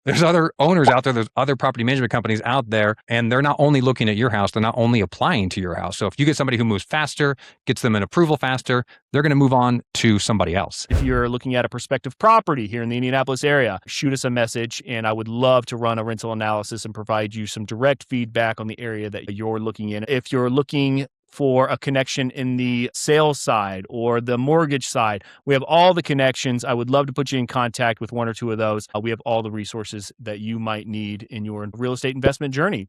There's other owners out there. There's other property management companies out there, and they're not only looking at your house, they're not only applying to your house. So if you get somebody who moves faster, gets them an approval faster, they're going to move on to somebody else. If you're looking at a prospective property here in the Indianapolis area, shoot us a message, and I would love to run a rental analysis and provide you some direct feedback on the area that you're looking in. If you're looking for a connection in the sales side or the mortgage side, we have all the connections. I would love to put you in contact with one or two of those. We have all the resources that you might need in your real estate investment journey.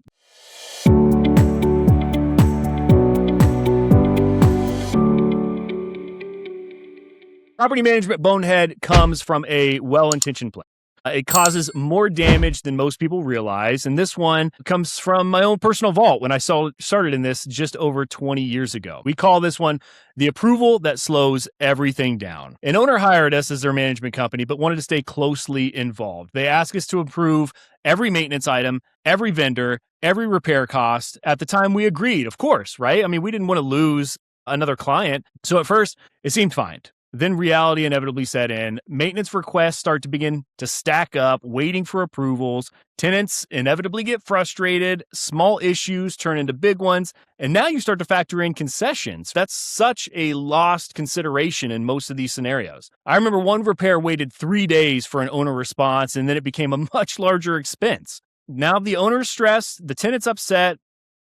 Property Management Bonehead comes from a well-intentioned place. It causes more damage than most people realize. And this one comes from my own personal vault when I started in this just over 20 years ago. We call this one the approval that slows everything down. An owner hired us as their management company, but wanted to stay closely involved. They asked us to approve every maintenance item, every vendor, every repair cost. At the time, we agreed, of course, right? I mean, we didn't want to lose another client. So at first, it seemed fine. Then reality inevitably set in. Maintenance requests start to begin to stack up, waiting for approvals. Tenants inevitably get frustrated. Small issues turn into big ones. And now you start to factor in concessions. That's such a lost consideration in most of these scenarios. I remember one repair waited 3 days for an owner response, and then it became a much larger expense. Now the owner's stressed, the tenant's upset,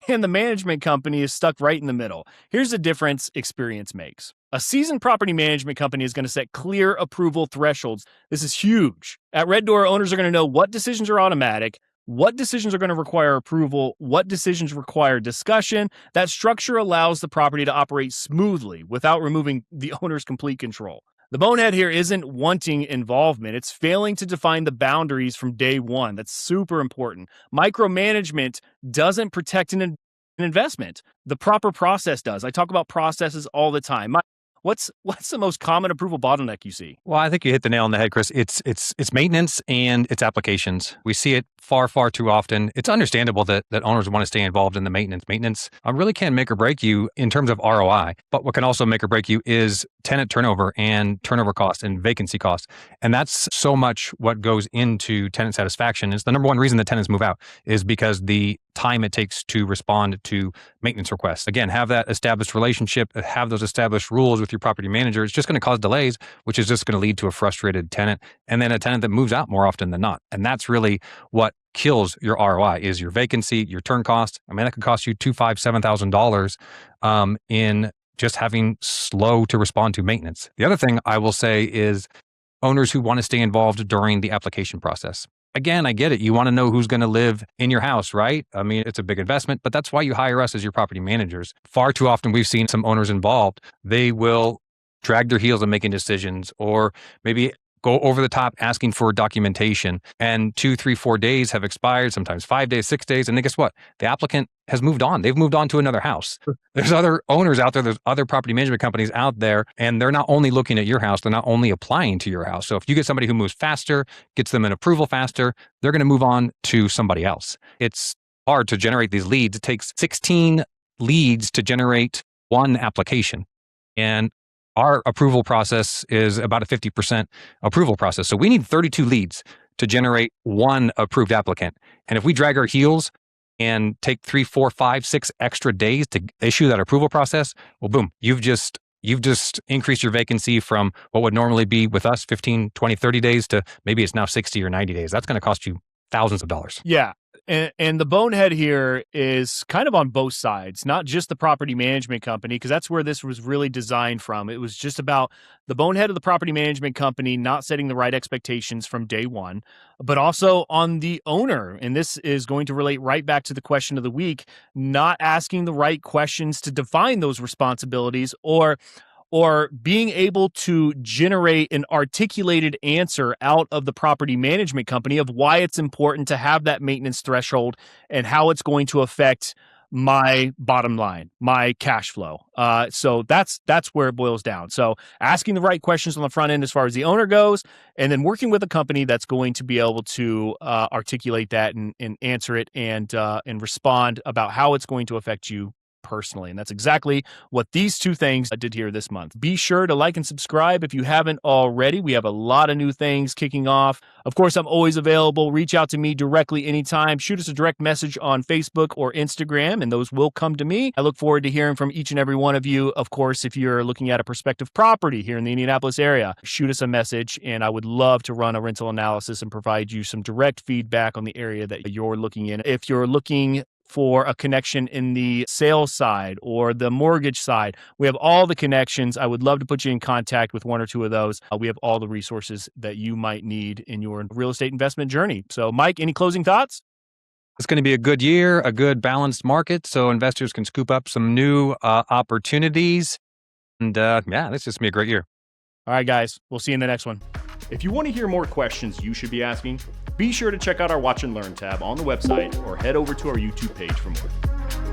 and the management company is stuck right in the middle. Here's the difference experience makes. A seasoned property management company is going to set clear approval thresholds. This is huge. At Red Door, owners are going to know what decisions are automatic, what decisions are going to require approval, what decisions require discussion. That structure allows the property to operate smoothly without removing the owner's complete control. The bonehead here isn't wanting involvement. It's failing to define the boundaries from day one. That's super important. Micromanagement doesn't protect an investment. The proper process does. I talk about processes all the time. What's the most common approval bottleneck you see? Well, I think you hit the nail on the head, Chris. It's maintenance and it's applications. We see it far too often. It's understandable that owners want to stay involved in the maintenance. Maintenance really can make or break you in terms of ROI. But what can also make or break you is tenant turnover and turnover cost and vacancy cost. And that's so much what goes into tenant satisfaction. Is the number one reason that tenants move out is because the time it takes to respond to maintenance requests. Again, have that established relationship, have those established rules with your property manager. It's just going to cause delays, which is just going to lead to a frustrated tenant and then a tenant that moves out more often than not. And that's really what kills your ROI is your vacancy, your turn cost. I mean, that could cost you $2,500, $7,000 in just having slow to respond to maintenance. The other thing I will say is owners who want to stay involved during the application process. Again, I get it. You want to know who's going to live in your house, right? I mean, it's a big investment, but that's why you hire us as your property managers. Far too often, we've seen some owners involved. They will drag their heels in making decisions or maybe go over the top asking for documentation. And 2, 3, 4 days have expired, sometimes 5 days, 6 days. And then guess what? The applicant has moved on. They've moved on to another house. There's other owners out there. There's other property management companies out there. And they're not only looking at your house, they're not only applying to your house. So if you get somebody who moves faster, gets them an approval faster, they're going to move on to somebody else. It's hard to generate these leads. It takes 16 leads to generate one application. And our approval process is about a 50% approval process. So we need 32 leads to generate one approved applicant. And if we drag our heels and take 3, 4, 5, 6 extra days to issue that approval process, well, boom, you've just increased your vacancy from what would normally be with us 15, 20, 30 days to maybe it's now 60 or 90 days. That's going to cost you thousands of dollars. Yeah. And the bonehead here is kind of on both sides, not just the property management company, because that's where this was really designed from. It was just about the bonehead of the property management company not setting the right expectations from day one, but also on the owner. And this is going to relate right back to the question of the week, not asking the right questions to define those responsibilities or being able to generate an articulated answer out of the property management company of why it's important to have that maintenance threshold and how it's going to affect my bottom line, my cash flow. So that's where it boils down. So asking the right questions on the front end as far as the owner goes, and then working with a company that's going to be able to articulate that and answer it and respond about how it's going to affect you personally. And that's exactly what these two things I did here this month. Be sure to like and subscribe if you haven't already. We have a lot of new things kicking off. Of course, I'm always available. Reach out to me directly anytime. Shoot us a direct message on Facebook or Instagram, and those will come to me. I look forward to hearing from each and every one of you. Of course, if you're looking at a prospective property here in the Indianapolis area, shoot us a message, and I would love to run a rental analysis and provide you some direct feedback on the area that you're looking in. If you're looking for a connection in the sales side or the mortgage side, we have all the connections. I would love to put you in contact with one or two of those. We have all the resources that you might need in your real estate investment journey. So, Mike, any closing thoughts? It's going to be a good year, a good balanced market, so investors can scoop up some new opportunities. And yeah, this is going to be a great year. All right, guys, we'll see you in the next one. If you want to hear more questions you should be asking, be sure to check out our Watch and Learn tab on the website or head over to our YouTube page for more.